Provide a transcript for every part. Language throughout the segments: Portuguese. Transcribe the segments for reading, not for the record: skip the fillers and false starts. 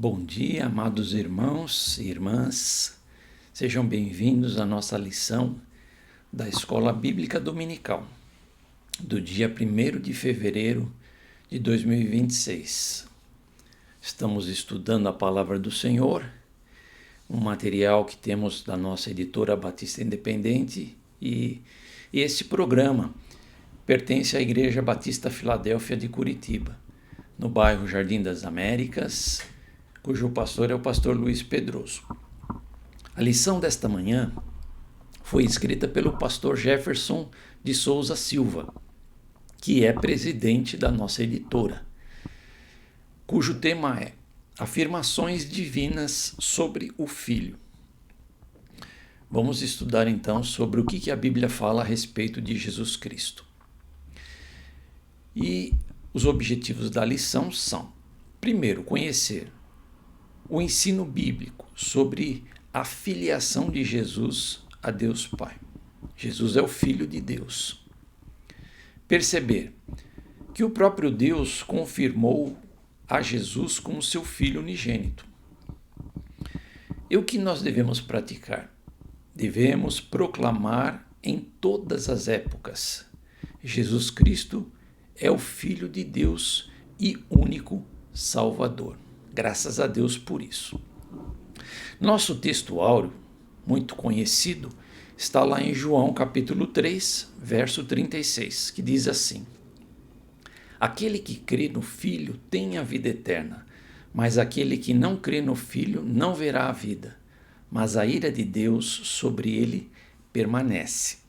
Bom dia, amados irmãos e irmãs. Sejam bem-vindos à nossa lição da Escola Bíblica Dominical, do dia 1º de fevereiro de 2026. Estamos estudando a Palavra do Senhor, um material que temos da nossa editora Batista Independente, e esse programa pertence à Igreja Batista Filadélfia de Curitiba, no bairro Jardim das Américas, cujo pastor é o pastor Luiz Pedroso. A lição desta manhã foi escrita pelo pastor Jefferson de Souza Silva, que é presidente da nossa editora, cujo tema é Afirmações Divinas sobre o Filho. Vamos estudar então sobre o que a Bíblia fala a respeito de Jesus Cristo. E os objetivos da lição são, primeiro, conhecer o ensino bíblico sobre a filiação de Jesus a Deus Pai. Jesus é o Filho de Deus. Perceber que o próprio Deus confirmou a Jesus como seu Filho unigênito. E o que nós devemos praticar? Devemos proclamar em todas as épocas: Jesus Cristo é o Filho de Deus e único Salvador. Graças a Deus por isso. Nosso texto áureo, muito conhecido, está lá em João capítulo 3, verso 36, que diz assim: Aquele que crê no Filho tem a vida eterna, mas aquele que não crê no Filho não verá a vida, mas a ira de Deus sobre ele permanece.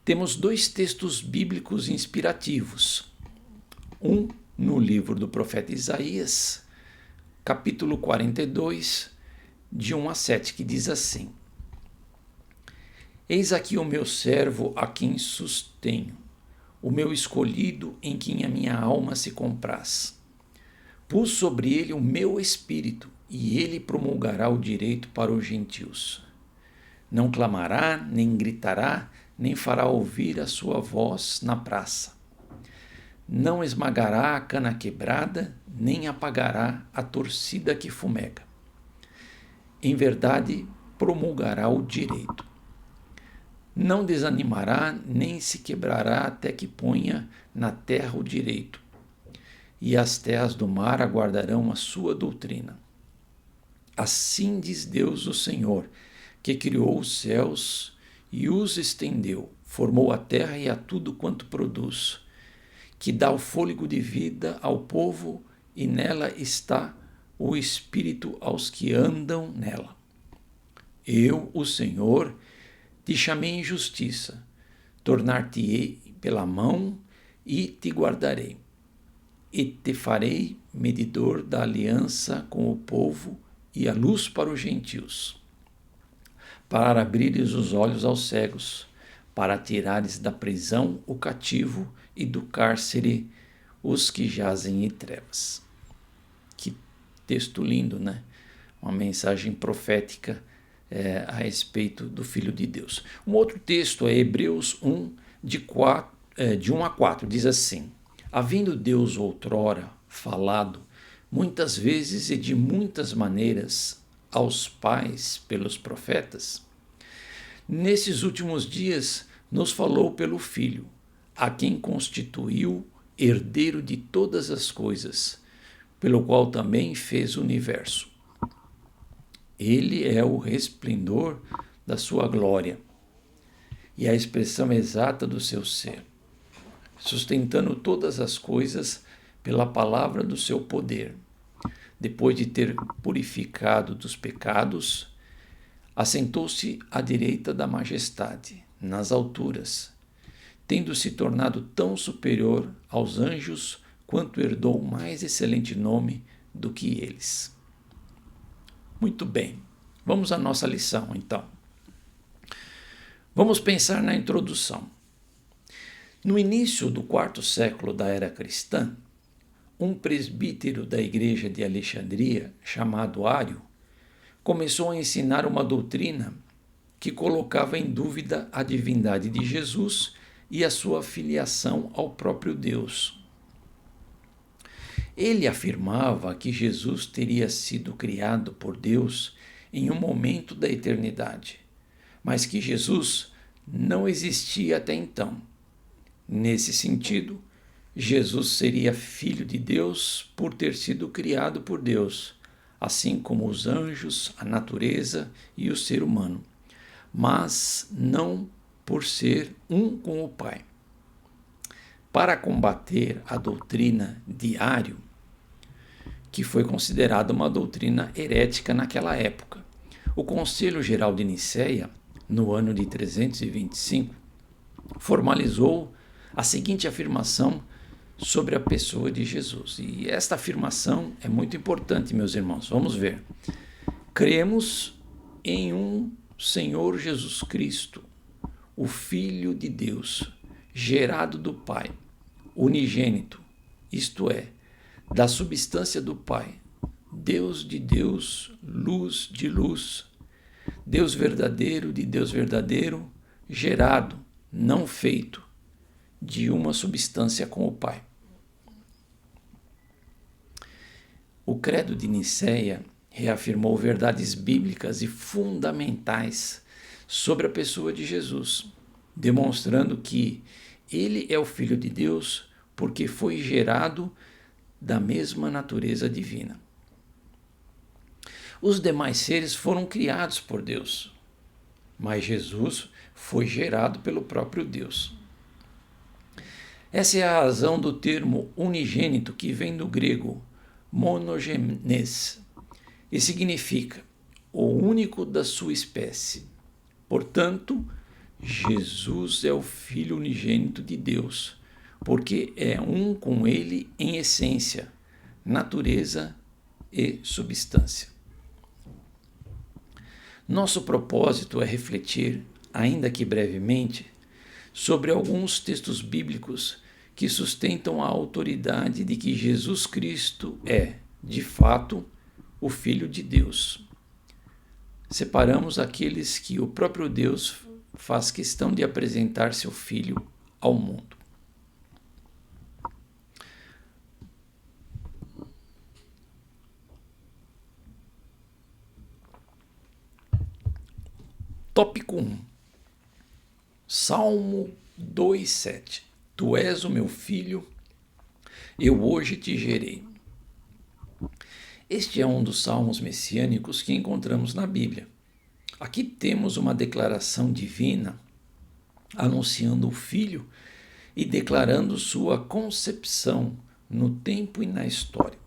Temos dois textos bíblicos inspirativos. Um no livro do profeta Isaías, capítulo 42, de 1 a 7, que diz assim: Eis aqui o meu servo a quem sustenho, o meu escolhido em quem a minha alma se compraz. Pus sobre ele o meu espírito, e ele promulgará o direito para os gentios. Não clamará, nem gritará, nem fará ouvir a sua voz na praça. Não esmagará a cana quebrada, nem apagará a torcida que fumega. Em verdade, promulgará o direito. Não desanimará, nem se quebrará até que ponha na terra o direito. E as terras do mar aguardarão a sua doutrina. Assim diz Deus o Senhor, que criou os céus e os estendeu, formou a terra e a tudo quanto produz, que dá o fôlego de vida ao povo, e nela está o espírito aos que andam nela. Eu, o Senhor, te chamei em justiça, tornar-te-ei pela mão e te guardarei, e te farei medidor da aliança com o povo e a luz para os gentios, para abrires os olhos aos cegos, para tirares da prisão o cativo e do cárcere os que jazem em trevas. Que texto lindo, né? Uma mensagem profética a respeito do Filho de Deus. Um outro texto é Hebreus 1, de 1 a 4, diz assim: Havendo Deus outrora falado, muitas vezes e de muitas maneiras, aos pais pelos profetas, nesses últimos dias nos falou pelo Filho, a quem constituiu herdeiro de todas as coisas, pelo qual também fez o universo. Ele é o resplendor da sua glória e a expressão exata do seu ser, sustentando todas as coisas pela palavra do seu poder. Depois de ter purificado dos pecados, assentou-se à direita da majestade, nas alturas, tendo se tornado tão superior aos anjos quanto herdou mais excelente nome do que eles. Muito bem, vamos à nossa lição, então. Vamos pensar na introdução. No início do 4º século da era cristã, um presbítero da igreja de Alexandria, chamado Ário, começou a ensinar uma doutrina que colocava em dúvida a divindade de Jesus e a sua filiação ao próprio Deus. Ele afirmava que Jesus teria sido criado por Deus em um momento da eternidade, mas que Jesus não existia até então. Nesse sentido, Jesus seria filho de Deus por ter sido criado por Deus, assim como os anjos, a natureza e o ser humano, mas não por ser um com o Pai. Para combater a doutrina de Ário, que foi considerada uma doutrina herética naquela época, o Conselho Geral de Nicéia, no ano de 325, formalizou a seguinte afirmação sobre a pessoa de Jesus. E esta afirmação é muito importante, meus irmãos. Vamos ver. Cremos em um Senhor Jesus Cristo, o Filho de Deus, gerado do Pai, unigênito, isto é, da substância do Pai, Deus de Deus, luz de luz, Deus verdadeiro de Deus verdadeiro, gerado, não feito, de uma substância com o Pai. O Credo de Nicéia reafirmou verdades bíblicas e fundamentais sobre a pessoa de Jesus, demonstrando que ele é o Filho de Deus porque foi gerado da mesma natureza divina. Os demais seres foram criados por Deus, mas Jesus foi gerado pelo próprio Deus. Essa é a razão do termo unigênito, que vem do grego monogenes, e significa o único da sua espécie. Portanto, Jesus é o Filho unigênito de Deus, porque é um com ele em essência, natureza e substância. Nosso propósito é refletir, ainda que brevemente, sobre alguns textos bíblicos que sustentam a autoridade de que Jesus Cristo é, de fato, o Filho de Deus. Separamos aqueles que o próprio Deus faz questão de apresentar seu Filho ao mundo. Tópico 1. Salmo 2,7. Tu és o meu filho, eu hoje te gerei. Este é um dos salmos messiânicos que encontramos na Bíblia. Aqui temos uma declaração divina anunciando o Filho e declarando sua concepção no tempo e na história.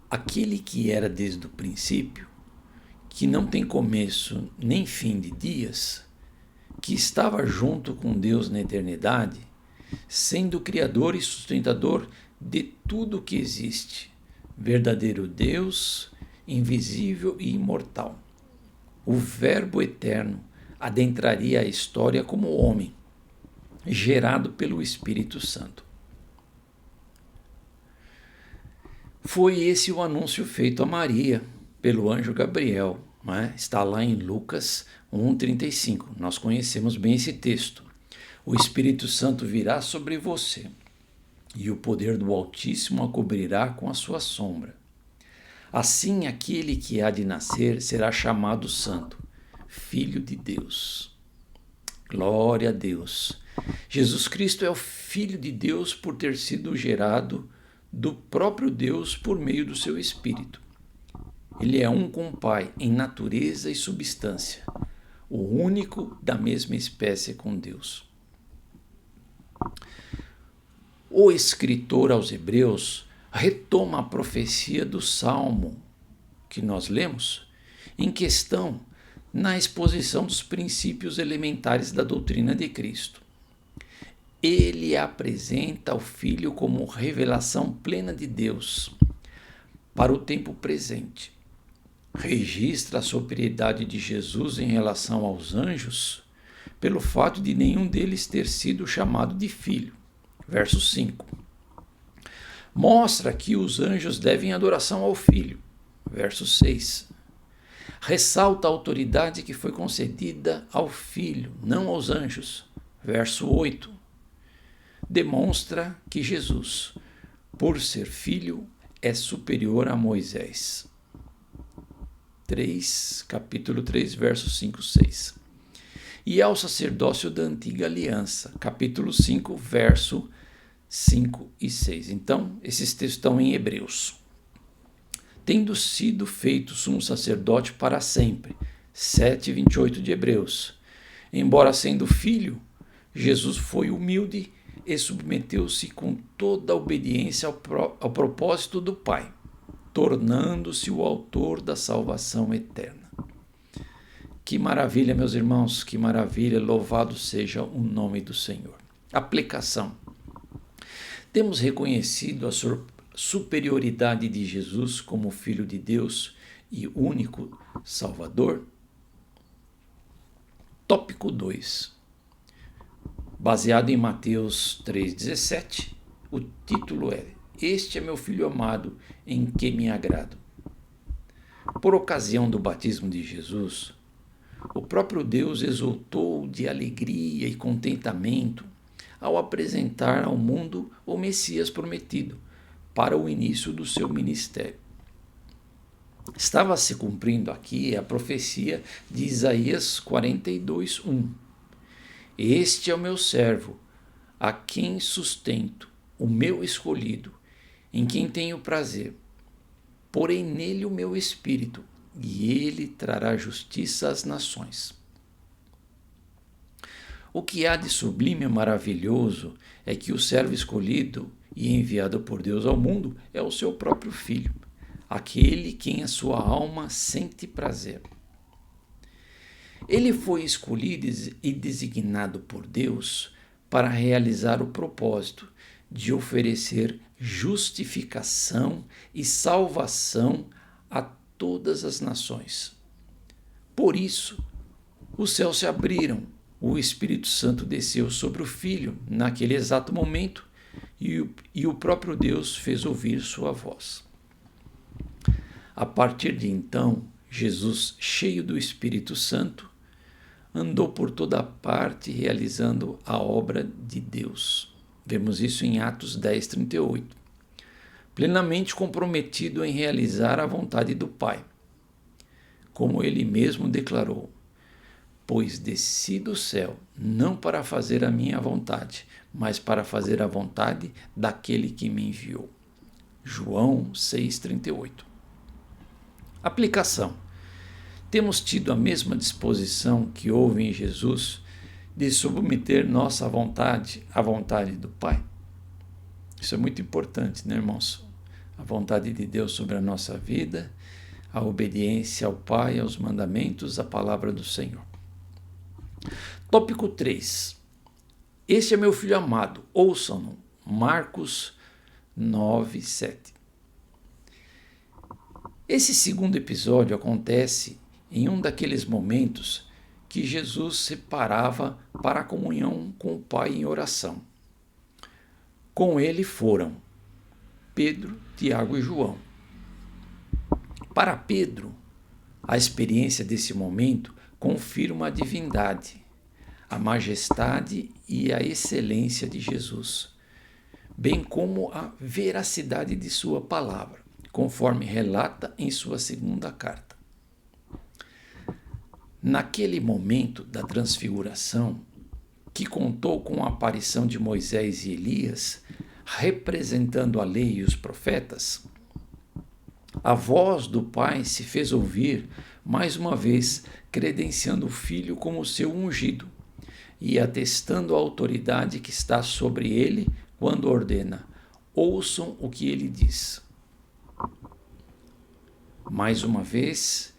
Aquele que era desde o princípio, que não tem começo nem fim de dias, que estava junto com Deus na eternidade, sendo Criador e sustentador de tudo que existe, verdadeiro Deus, invisível e imortal. O Verbo eterno adentraria a história como homem, gerado pelo Espírito Santo. Foi esse o anúncio feito a Maria pelo anjo Gabriel, está lá em Lucas 1,35. Nós conhecemos bem esse texto. O Espírito Santo virá sobre você, e o poder do Altíssimo a cobrirá com a sua sombra. Assim, aquele que há de nascer será chamado Santo, Filho de Deus. Glória a Deus. Jesus Cristo é o Filho de Deus por ter sido gerado do próprio Deus por meio do seu Espírito. Ele é um com o Pai em natureza e substância, o único da mesma espécie com Deus. O escritor aos Hebreus retoma a profecia do Salmo que nós lemos em questão na exposição dos princípios elementares da doutrina de Cristo. Ele apresenta o Filho como revelação plena de Deus para o tempo presente. Registra a superioridade de Jesus em relação aos anjos pelo fato de nenhum deles ter sido chamado de filho. Verso 5. Mostra que os anjos devem adoração ao Filho. Verso 6. Ressalta a autoridade que foi concedida ao Filho, não aos anjos. Verso 8. demonstra que Jesus, por ser filho, é superior a Moisés. Capítulo 3, versos 5 e 6. E ao sacerdócio da antiga aliança, capítulo 5, verso 5 e 6. Então, esses textos estão em Hebreus. Tendo sido feito sumo sacerdote para sempre, 7:28 de Hebreus. Embora sendo filho, Jesus foi humilde e submeteu-se com toda a obediência ao propósito do Pai, tornando-se o autor da salvação eterna. Que maravilha, meus irmãos, que maravilha, louvado seja o nome do Senhor. Aplicação. Temos reconhecido a superioridade de Jesus como Filho de Deus e único Salvador? Tópico 2. Baseado em Mateus 3,17, o título é: Este é meu Filho amado, em que me agrado. Por ocasião do batismo de Jesus, o próprio Deus exultou de alegria e contentamento ao apresentar ao mundo o Messias prometido para o início do seu ministério. Estava se cumprindo aqui a profecia de Isaías 42:1. Este é o meu servo, a quem sustento, o meu escolhido, em quem tenho prazer. Porei nele o meu espírito, e ele trará justiça às nações. O que há de sublime e maravilhoso é que o servo escolhido e enviado por Deus ao mundo é o seu próprio Filho, aquele quem a sua alma sente prazer. Ele foi escolhido e designado por Deus para realizar o propósito de oferecer justificação e salvação a todas as nações. Por isso, os céus se abriram, o Espírito Santo desceu sobre o Filho naquele exato momento e o próprio Deus fez ouvir sua voz. A partir de então, Jesus, cheio do Espírito Santo, andou por toda parte realizando a obra de Deus. Vemos isso em Atos 10:38. Plenamente comprometido em realizar a vontade do Pai. Como ele mesmo declarou: Pois desci do céu, não para fazer a minha vontade, mas para fazer a vontade daquele que me enviou. João 6:38. Aplicação. Temos tido a mesma disposição que houve em Jesus de submeter nossa vontade à vontade do Pai? Isso é muito importante, né, irmãos? A vontade de Deus sobre a nossa vida, a obediência ao Pai, aos mandamentos, à palavra do Senhor. Tópico 3. Este é meu Filho amado, ouçam-no. Marcos 9:7. Esse segundo episódio acontece em um daqueles momentos que Jesus se parava para a comunhão com o Pai em oração. Com ele foram Pedro, Tiago e João. Para Pedro, a experiência desse momento confirma a divindade, a majestade e a excelência de Jesus, bem como a veracidade de sua palavra, conforme relata em sua segunda carta. Naquele momento da transfiguração, que contou com a aparição de Moisés e Elias, representando a lei e os profetas, a voz do Pai se fez ouvir mais uma vez, credenciando o Filho como seu ungido e atestando a autoridade que está sobre ele quando ordena: ouçam o que ele diz. Mais uma vez,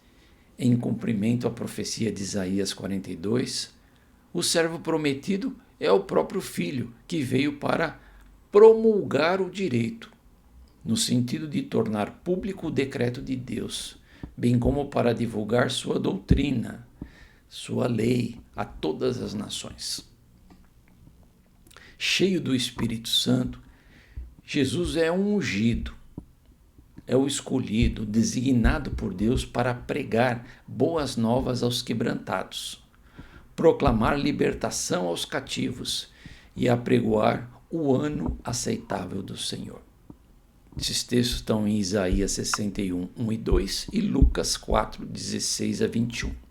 em cumprimento à profecia de Isaías 42, o servo prometido é o próprio Filho, que veio para promulgar o direito, no sentido de tornar público o decreto de Deus, bem como para divulgar sua doutrina, sua lei a todas as nações. Cheio do Espírito Santo, Jesus é um ungido, é o escolhido, designado por Deus para pregar boas novas aos quebrantados, proclamar libertação aos cativos e apregoar o ano aceitável do Senhor. Esses textos estão em Isaías 61, 1 e 2 e Lucas 4, 16 a 21.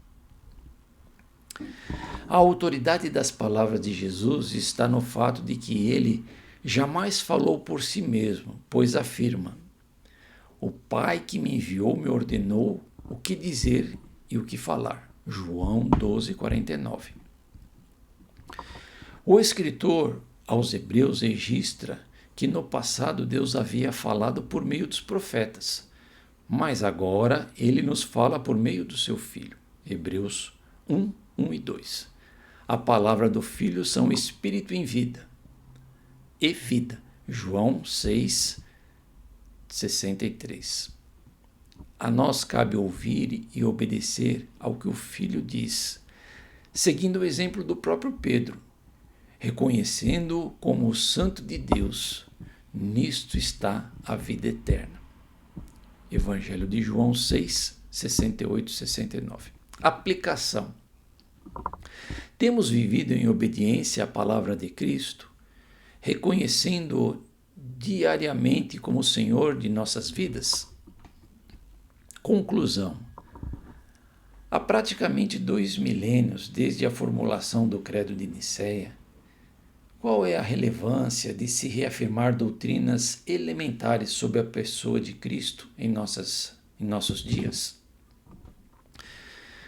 A autoridade das palavras de Jesus está no fato de que ele jamais falou por si mesmo, pois afirma: o Pai que me enviou me ordenou o que dizer e o que falar. João 12, 49. O escritor aos Hebreus registra que no passado Deus havia falado por meio dos profetas, mas agora ele nos fala por meio do seu Filho. Hebreus 1, 1 e 2. A palavra do Filho são espírito em vida e vida. João 6, 63. A nós cabe ouvir e obedecer ao que o Filho diz, seguindo o exemplo do próprio Pedro, reconhecendo-o como o Santo de Deus. Nisto está a vida eterna. Evangelho de João 6, 68 e 69. Aplicação. Temos vivido em obediência à palavra de Cristo, reconhecendo-o diariamente como o Senhor de nossas vidas? Conclusão. Há praticamente 2 milênios desde a formulação do Credo de Nicéia, qual é a relevância de se reafirmar doutrinas elementares sobre a pessoa de Cristo em nossos dias?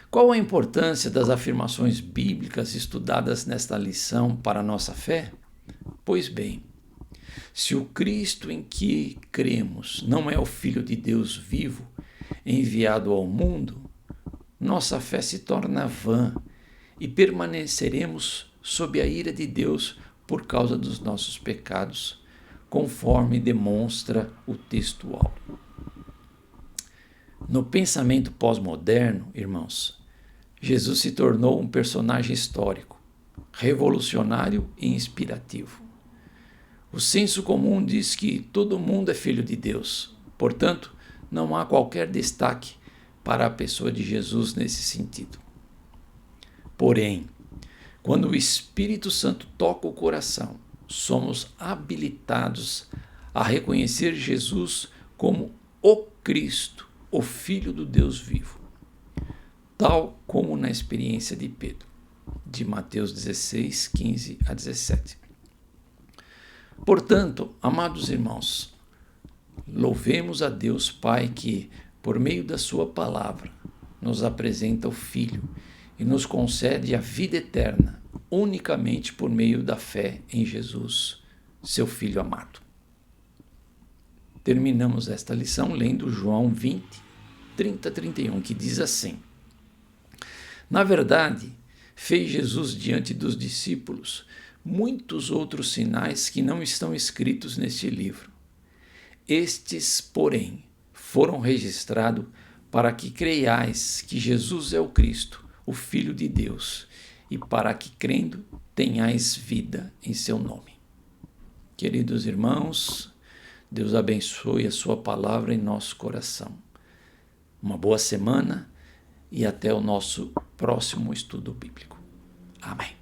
Qual a importância das afirmações bíblicas estudadas nesta lição para a nossa fé? Pois bem, se o Cristo em que cremos não é o Filho de Deus vivo, enviado ao mundo, nossa fé se torna vã e permaneceremos sob a ira de Deus por causa dos nossos pecados, conforme demonstra o textual. No pensamento pós-moderno, irmãos, Jesus se tornou um personagem histórico, revolucionário e inspirativo. O senso comum diz que todo mundo é filho de Deus, portanto, não há qualquer destaque para a pessoa de Jesus nesse sentido. Porém, quando o Espírito Santo toca o coração, somos habilitados a reconhecer Jesus como o Cristo, o Filho do Deus vivo, tal como na experiência de Pedro, de Mateus 16, 15 a 17. Portanto, amados irmãos, louvemos a Deus Pai que, por meio da sua palavra, nos apresenta o Filho e nos concede a vida eterna, unicamente por meio da fé em Jesus, seu Filho amado. Terminamos esta lição lendo João 20, 30 a 31, que diz assim: na verdade, fez Jesus diante dos discípulos muitos outros sinais que não estão escritos neste livro. Estes, porém, foram registrados para que creiais que Jesus é o Cristo, o Filho de Deus, e para que, crendo, tenhais vida em seu nome. Queridos irmãos, Deus abençoe a sua palavra em nosso coração. Uma boa semana e até o nosso próximo estudo bíblico. Amém.